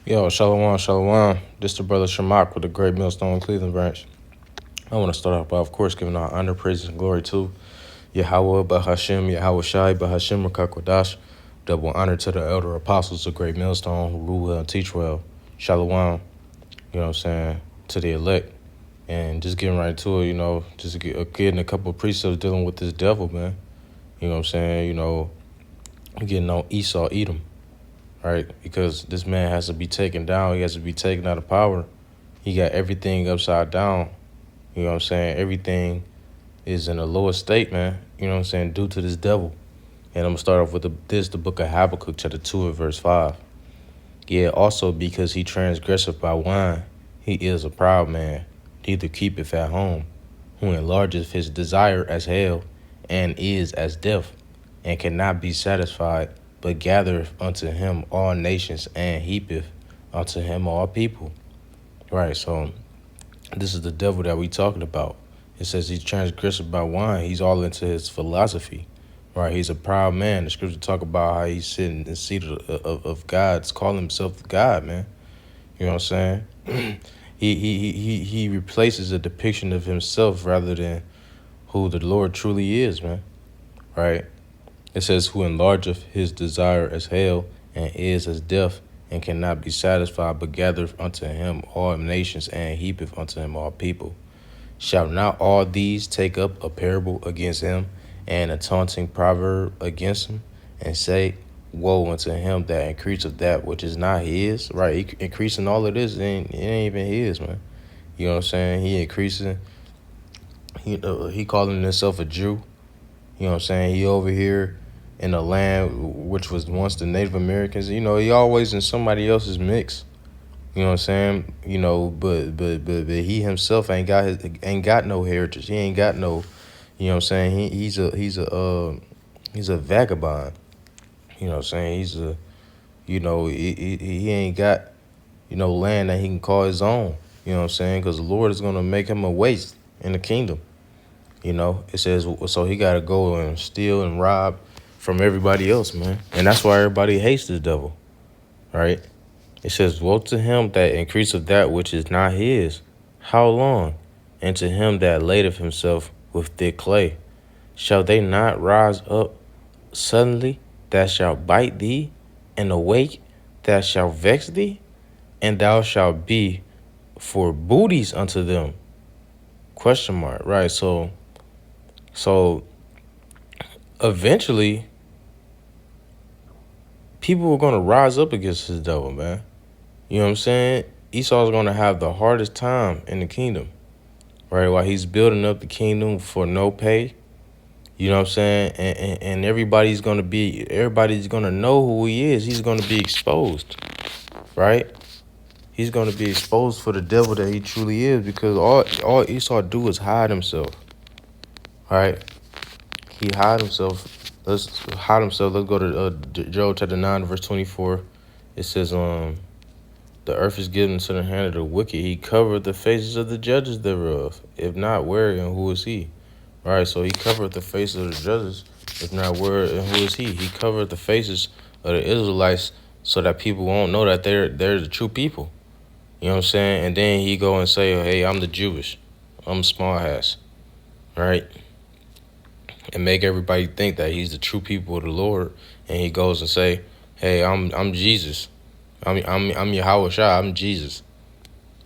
Yo, Shalom, Shalom. This the brother Shamak with the Great Millstone Cleveland branch. I want to start off by, of course, giving our honor, praise, and glory to Yahweh, Bahashem, Yahweh Shai, Bahashem, Rakakwadash. Double honor to the elder apostles of Great Millstone who rule well and teach well. Shalom, you know what I'm saying, to the elect. And just getting right to it, just getting a couple of precepts dealing with this devil, man. You know what I'm saying, getting on Esau, Edom. Right? Because this man has to be taken down. He has to be taken out of power. He got everything upside down. You know what I'm saying? Everything is in a lower state, man. You know what I'm saying? Due to this devil. And I'm going to start off with the book of Habakkuk, chapter 2 and verse 5. Yeah, also because he transgresseth by wine, he is a proud man, neither keepeth at home, who enlargeth his desire as hell, and is as death, and cannot be satisfied, but gathereth unto him all nations, and heapeth unto him all people. Right, so this is the devil that we talking about. It says he transgresseth by wine. He's all into his philosophy. Right, he's a proud man. The scripture talk about how he's sitting in the seat of God's, calling himself God, man. You know what I'm saying? he replaces a depiction of himself rather than who the Lord truly is, man. Right? It says, who enlargeth his desire as hell, and is as death, and cannot be satisfied, but gathereth unto him all nations, and heapeth unto him all people. Shall not all these take up a parable against him, and a taunting proverb against him, and say, woe unto him that increaseth that which is not his? Right, he increasing all of this, it ain't even his, man. You know what I'm saying? He increasing, he calling himself a Jew. You know what I'm saying? He over here in a land which was once the Native Americans. You know, he always in somebody else's mix. You know what I'm saying? You know, but he himself ain't got no heritage. He ain't got no, you know what I'm saying? He's a vagabond. You know what I'm saying? He's a, he ain't got, land that he can call his own. You know what I'm saying? Because the Lord is gonna make him a waste in the kingdom. You know, it says, so he got to go and steal and rob from everybody else, man. And that's why everybody hates this devil, right? It says, woe to him that increaseth that which is not his. How long? And to him that ladeth himself with thick clay. Shall they not rise up suddenly that shall bite thee, and awake that shall vex thee? And thou shalt be for booties unto them. Question mark, right? So eventually, people are going to rise up against this devil, man. You know what I'm saying? Esau's going to have the hardest time in the kingdom, right? While he's building up the kingdom for no pay, you know what I'm saying? And everybody's going to know who he is. He's going to be exposed, right? He's going to be exposed for the devil that he truly is, because all Esau do is hide himself, right? He hide himself. Let's hide himself. Let's go to Job chapter 9, verse 24. It says, the earth is given to the hand of the wicked. He covered the faces of the judges thereof. If not, where and who is he? Right, so he covered the faces of the judges. If not, where and who is he? He covered the faces of the Israelites so that people won't know that they're the true people. You know what I'm saying? And then he go and say, hey, I'm the Jewish. I'm small ass. Right? And make everybody think that he's the true people of the Lord. And he goes and say, hey, I'm Jesus. I'm Yahweh Shai. I'm Jesus.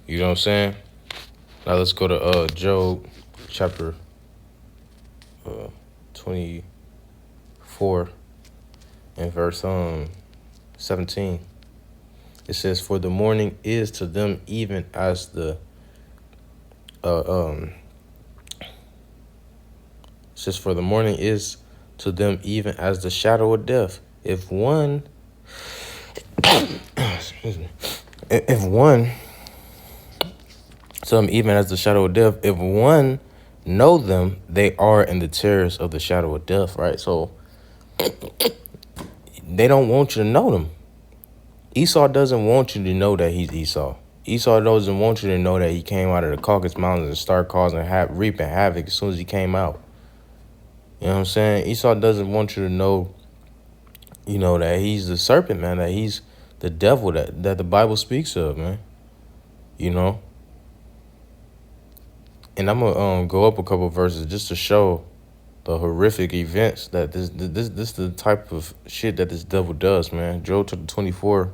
You know what I'm saying? Now let's go to Job chapter 24 and verse 17. It says, for the morning is to them even as the it says, for the morning is to them even as the shadow of death. If one excuse me. If one to them even as the shadow of death, if one know them, they are in the terrors of the shadow of death, right? So they don't want you to know them. Esau doesn't want you to know that he's Esau. Esau doesn't want you to know that he came out of the Caucasus Mountains and started reaping havoc as soon as he came out. You know what I'm saying? Esau doesn't want you to know, that he's the serpent, man, that he's the devil that the Bible speaks of, man. You know? And I'm gonna go up a couple verses just to show the horrific events that this the type of shit that this devil does, man. Job chapter 24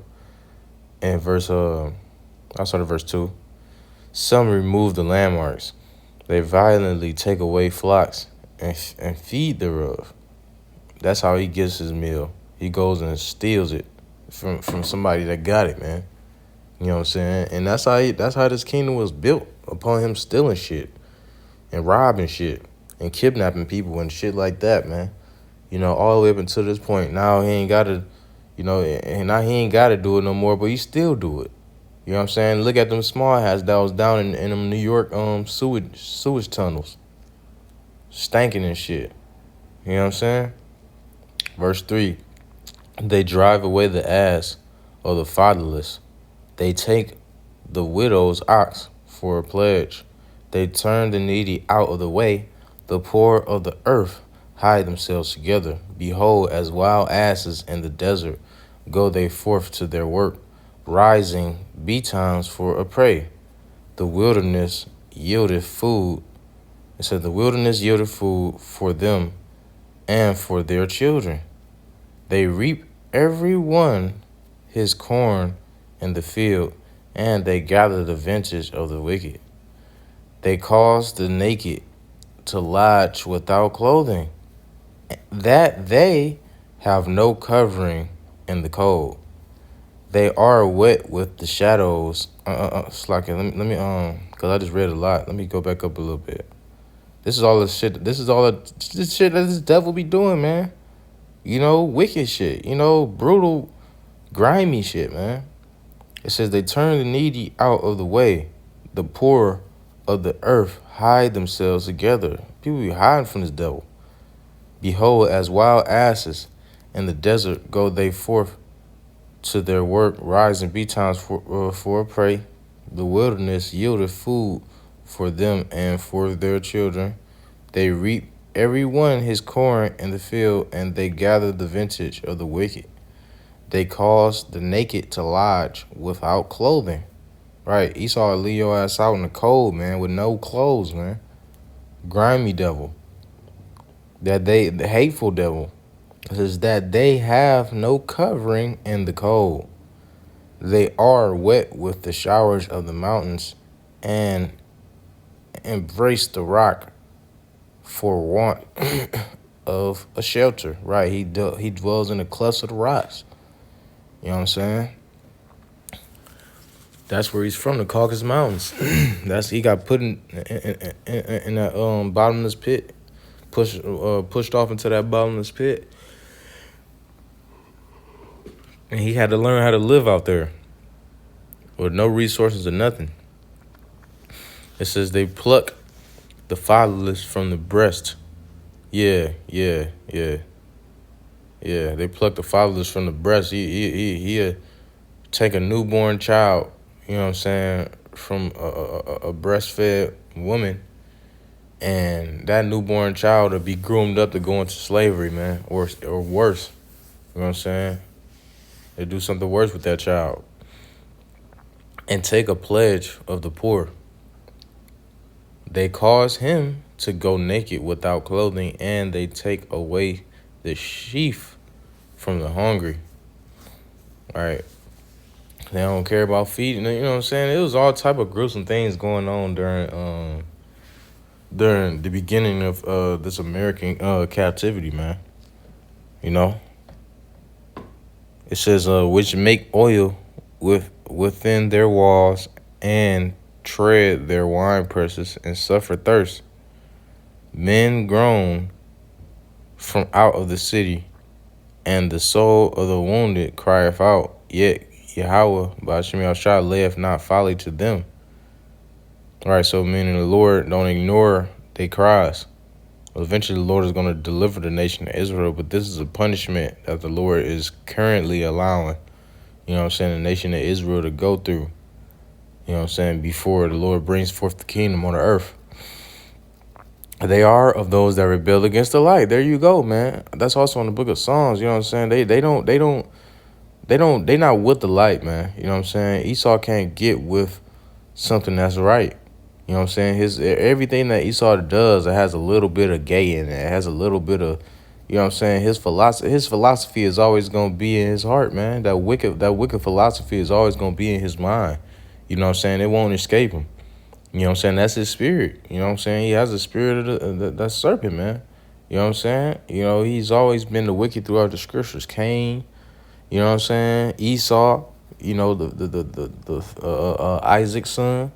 and I'll start at verse 2. Some remove the landmarks. They violently take away flocks and feed thereof. That's how he gets his meal. He goes and steals it from somebody that got it, man. You know what I'm saying? And that's how this kingdom was built, upon him stealing shit and robbing shit and kidnapping people and shit like that, man. You know, all the way up until this point. Now he ain't gotta, and now he ain't gotta do it no more, but he still do it. You know what I'm saying? Look at them small hats that was down in them New York sewage tunnels. Stanking and shit. You know what I'm saying? Verse 3. They drive away the ass of the fatherless. They take the widow's ox for a pledge. They turn the needy out of the way. The poor of the earth hide themselves together. Behold, as wild asses in the desert go they forth to their work, rising betimes for a prey. The wilderness yielded food. It said the wilderness yielded food for them and for their children. They reap every one his corn in the field, and they gather the vintage of the wicked. They cause the naked to lodge without clothing, that they have no covering in the cold. They are wet with the shadows. Slack it. Let me because I just read a lot. Let me go back up a little bit. This is all the shit. This is all the shit that this devil be doing, man. You know, wicked shit. You know, brutal, grimy shit, man. It says they turn the needy out of the way. The poor of the earth hide themselves together. People be hiding from this devil. Behold, as wild asses in the desert go they forth to their work, rising betimes for a prey. The wilderness yielded food for them and for their children. They reap every one his corn in the field, and they gather the vintage of the wicked. They cause the naked to lodge without clothing. Right, Esau leave your ass out in the cold, man, with no clothes, man. Grimy devil. The hateful devil. Is that they have no covering in the cold. They are wet with the showers of the mountains and embrace the rock for want of a shelter. Right, he dwells in the clefts of the rocks. You know what I'm saying? That's where he's from, the Caucasus Mountains. He got put in that bottomless pit, pushed off into that bottomless pit. And he had to learn how to live out there with no resources or nothing. It says they pluck the fatherless from the breast. Yeah. They pluck the fatherless from the breast. He take a newborn child, you know what I'm saying, from a breastfed woman, and that newborn child will be groomed up to go into slavery, man, or worse. You know what I'm saying? They do something worse with that child. And take a pledge of the poor. They cause him to go naked without clothing, and they take away the sheaf from the hungry. All right. They don't care about feeding. You know what I'm saying? It was all type of gruesome things going on during the beginning of this American captivity, man. You know? It says, which make oil within their walls and tread their wine presses and suffer thirst. Men groan from out of the city, and the soul of the wounded crieth out. Yet Yahweh, Ba'ashem Yahushua, layeth not folly to them. All right, so meaning the Lord don't ignore their cries. Well, eventually the Lord is going to deliver the nation of Israel, but this is a punishment that the Lord is currently allowing, you know what I'm saying, the nation of Israel to go through, you know what I'm saying, before the Lord brings forth the kingdom on the earth. They are of those that rebel against the light. There you go, man. That's also in the book of Psalms, you know what I'm saying? They don't they not with the light, man. You know what I'm saying? Esau can't get with something that's right. You know what I'm saying? Everything that Esau does, it has a little bit of gay in it. It has a little bit of, you know what I'm saying? His philosophy is always gonna be in his heart, man. That wicked philosophy is always gonna be in his mind. You know what I'm saying? It won't escape him. You know what I'm saying? That's his spirit. You know what I'm saying? He has the spirit of that serpent, man. You know what I'm saying? You know, he's always been the wicked throughout the scriptures. Cain, you know what I'm saying? Esau, you know, the Isaac's son.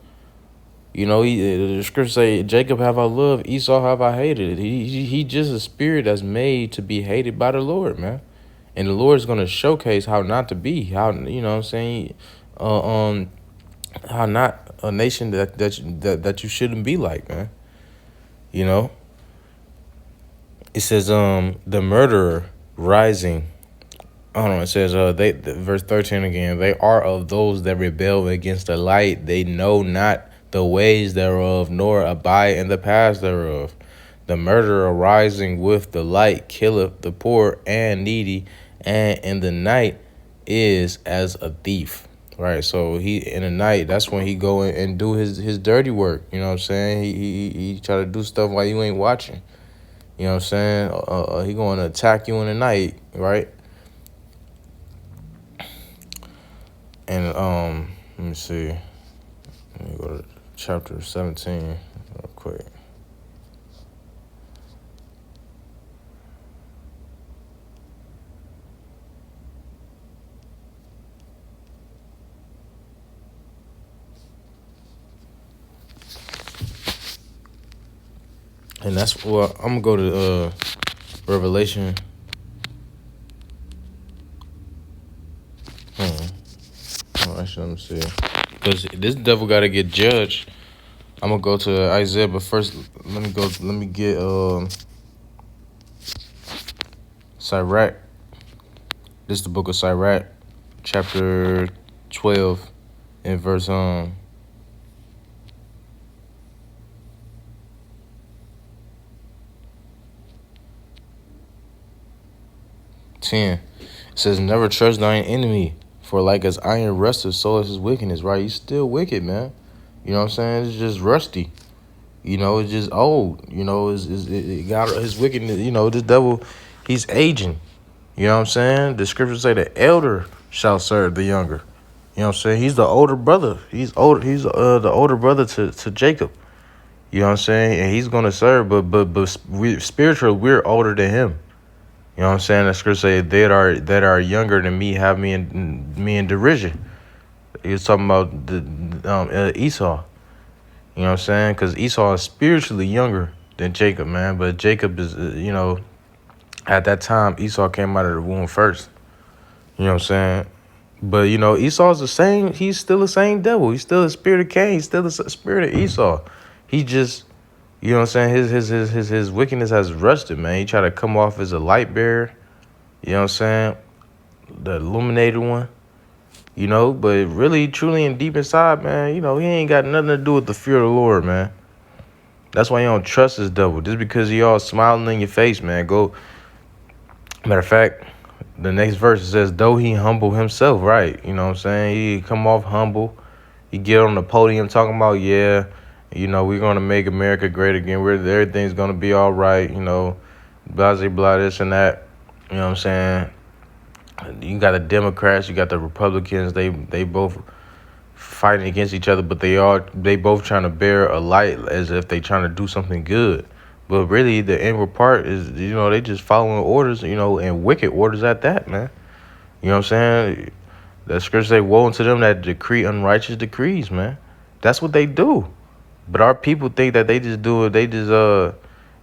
You know, the scriptures say, Jacob have I loved, Esau have I hated. He just a spirit that's made to be hated by the Lord, man. And the Lord is going to showcase how not to be, how, you know what I'm saying, how not a nation that you shouldn't be like, man. You know? It says, the murderer rising. Hold on, it says, verse 13 again, they are of those that rebel against the light. They know not the ways thereof, nor abide in the paths thereof. The murderer rising with the light killeth the poor and needy, and in the night is as a thief. Right, so he in the night, that's when he go in and do his dirty work. You know what I'm saying? He try to do stuff while you ain't watching. You know what I'm saying? He going to attack you in the night, right? And let me see. Let me go to chapter 17 real quick. And that's what I'm gonna go to Revelation. Oh, actually, let me see. Because this devil got to get judged. I'm gonna go to Isaiah, but first let me get Sirach. This is the book of Sirach, chapter 12, and verse 10. It says, never trust thine enemy, for like as iron rusteth, so is his wickedness, right? He's still wicked, man. You know what I'm saying? It's just rusty. You know, it's just old. You know, it got his wickedness. You know, this devil, he's aging. You know what I'm saying? The scriptures say the elder shall serve the younger. You know what I'm saying? He's the older brother. He's old. He's the older brother to Jacob. You know what I'm saying? And he's gonna serve, but spiritually, we're older than him. You know what I'm saying? The scripture say that are younger than me have me in derision. He was talking about the Esau. You know what I'm saying? Because Esau is spiritually younger than Jacob, man. But Jacob is, you know, at that time Esau came out of the womb first. You know what I'm saying? But you know, Esau's the same. He's still the same devil. He's still the spirit of Cain. He's still the spirit of Esau. He just, you know what I'm saying? His wickedness has rusted, man. He tried to come off as a light bearer. You know what I'm saying? The illuminated one. You know, but really, truly, and deep inside, man, you know, he ain't got nothing to do with the fear of the Lord, man. That's why you don't trust this devil. Just because he all smiling in your face, man. Matter of fact, the next verse says, though he humble himself, right? You know what I'm saying? He come off humble. He get on the podium talking about, yeah, you know, we're going to make America great again. Everything's going to be all right, you know, blah, blah, blah, this and that. You know what I'm saying? You got the Democrats, you got the Republicans. They both fighting against each other, but they both trying to bear a light as if they trying to do something good. But really, the inward part is, you know, they just following orders, you know, and wicked orders at that, man. You know what I'm saying? The scripture say, woe unto them that decree unrighteous decrees, man. That's what they do. But our people think that they just do it. They just,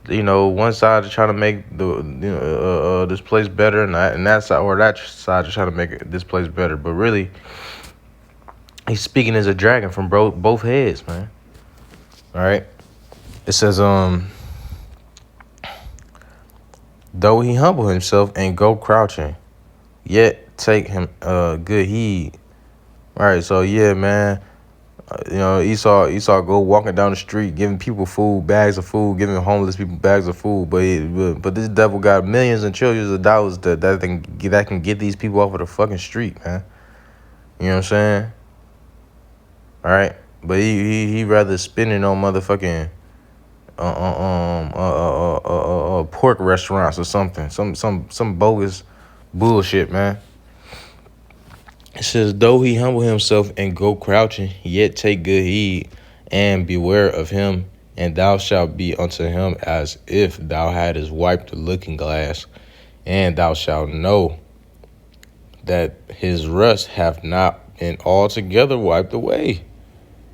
you know, one side is trying to make this place better, and that side is trying to make this place better. But really, he's speaking as a dragon from both heads, man. All right. It says, though he humble himself and go crouching, yet take him good heed. All right. So yeah, man. Esau go walking down the street, giving people food, bags of food, giving homeless people bags of food. But this devil got millions and trillions of dollars that can get these people off of the fucking street, man. You know what I'm saying? All right, but he rather spending on motherfucking pork restaurants or something, some bogus bullshit, man. It says, though he humble himself and go crouching, yet take good heed and beware of him, and thou shalt be unto him as if thou hadst wiped the looking glass, and thou shalt know that his rust hath not been altogether wiped away.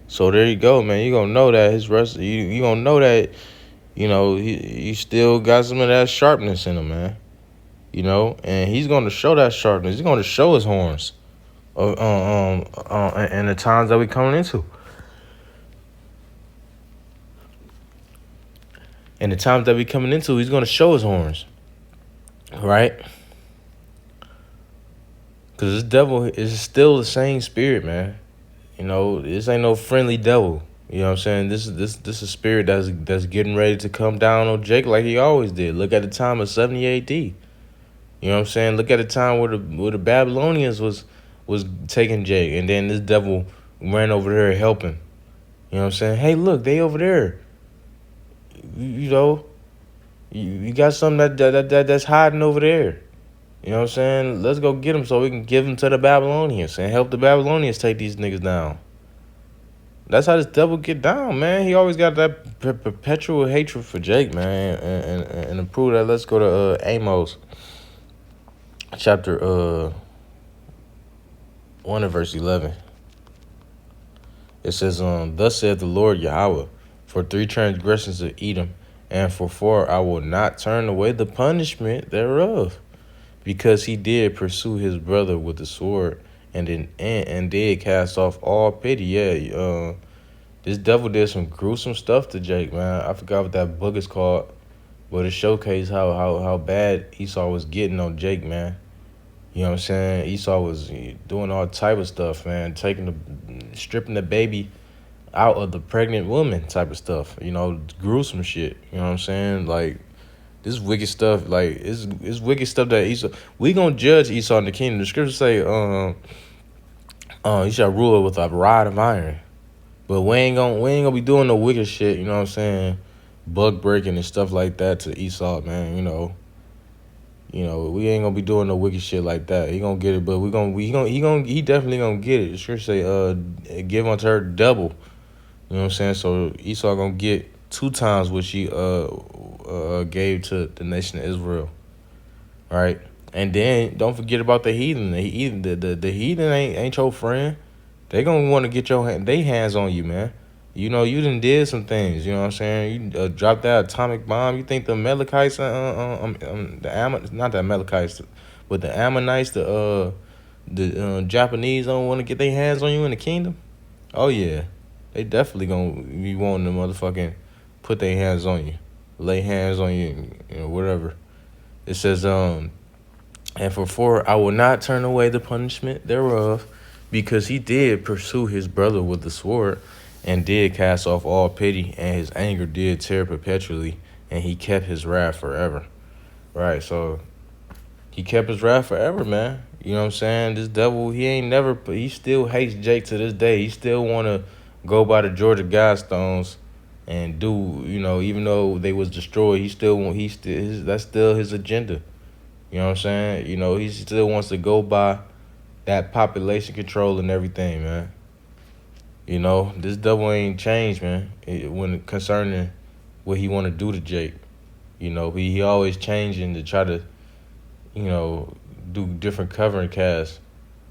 So there you go, man. You gonna know that his rust. You gonna know that, he still got some of that sharpness in him, man. And he's gonna show that sharpness. He's gonna show his horns. And the times that we coming into. And the times that we coming into, he's gonna show his horns. Right? Because this devil is still the same spirit, man. This ain't no friendly devil. You know what I'm saying? This is a spirit that's getting ready to come down on Jake like he always did. Look at the time of 70 AD. You know what I'm saying? Look at the time where the Babylonians was taking Jake, and then this devil ran over there helping. You know what I'm saying? Hey, look, they over there. You got something that's hiding over there. You know what I'm saying? Let's go get them so we can give them to the Babylonians and help the Babylonians take these niggas down. That's how this devil get down, man. He always got that perpetual hatred for Jake, man. And to prove that, let's go to Amos chapter 1 and verse 11. It says, thus saith the Lord Yahweh, for 3 transgressions of Edom, and for 4 I will not turn away the punishment thereof, because he did pursue his brother with the sword, and did cast off all pity. Yeah, this devil did some gruesome stuff to Jake, man. I forgot what that book is called, but it showcased how bad Esau was getting on Jake, man. You know what I'm saying? Esau was doing all type of stuff, man. Stripping the baby out of the pregnant woman type of stuff. Gruesome shit. You know what I'm saying? Like, this wicked stuff. Like, it's wicked stuff that Esau. We gonna judge Esau in the kingdom. The scriptures say, you shall rule with a rod of iron. But we ain't gonna be doing no wicked shit. You know what I'm saying? Bug breaking and stuff like that to Esau, man. We ain't gonna be doing no wicked shit like that. He gonna get it, but he definitely gonna get it. The scripture say, give unto her double. You know what I'm saying? So Esau gonna get 2 times what she gave to the nation of Israel. All right, and then don't forget about the heathen. The heathen ain't your friend. They gonna want to get they hands on you, man. You done did some things. You know what I'm saying? You dropped that atomic bomb. You think the Amalekites, not the Amalekites, but the Ammonites, the Japanese don't want to get their hands on you in the kingdom? Oh yeah, they definitely gonna be wanting to motherfucking put their hands on you, lay hands on you, whatever. It says, and for 4 I will not turn away the punishment thereof, because he did pursue his brother with the sword, and did cast off all pity, and his anger did tear perpetually, and he kept his wrath forever. Right, so he kept his wrath forever, man. You know what I'm saying? This devil, he still hates Jake to this day. He still want to go by the Georgia Guidestones and do, even though they was destroyed, that's still his agenda. You know what I'm saying? He still wants to go by that population control and everything, man. This devil ain't changed, man, when concerning what he want to do to Jake. He always changing to try to, do different covering casts.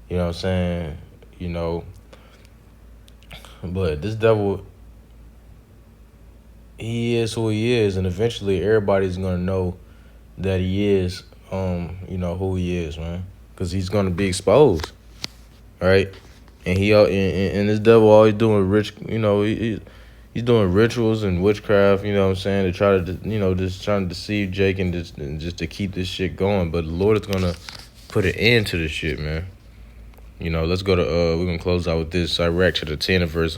You know what I'm saying? But this devil, he is who he is, and eventually everybody's going to know that he is, who he is, man, because he's going to be exposed, right? And and this devil always doing he's doing rituals and witchcraft, you know what I'm saying, to try to, just trying to deceive Jake and just to keep this shit going. But the Lord is going to put an end to this shit, man. Let's go to we're gonna close out with this Sirach chapter 10 and verse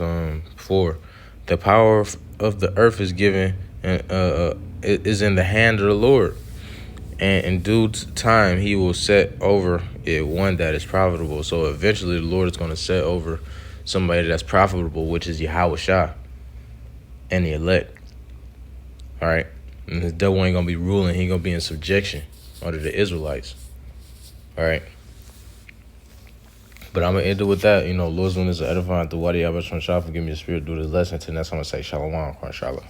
4. The power of the earth is given and is in the hand of the Lord, and in due time he will set over it one that is profitable. So eventually the Lord is gonna set over somebody that's profitable, which is Yahweh Shah and the elect. All right. And the devil ain't gonna be ruling, he gonna be in subjection under the Israelites. All right. But I'm going to end it with that. Lord's willing is edifying through Wadi Abba Shah. Give me a spirit, do this lesson. Till next time, I say Shalom, inshallah.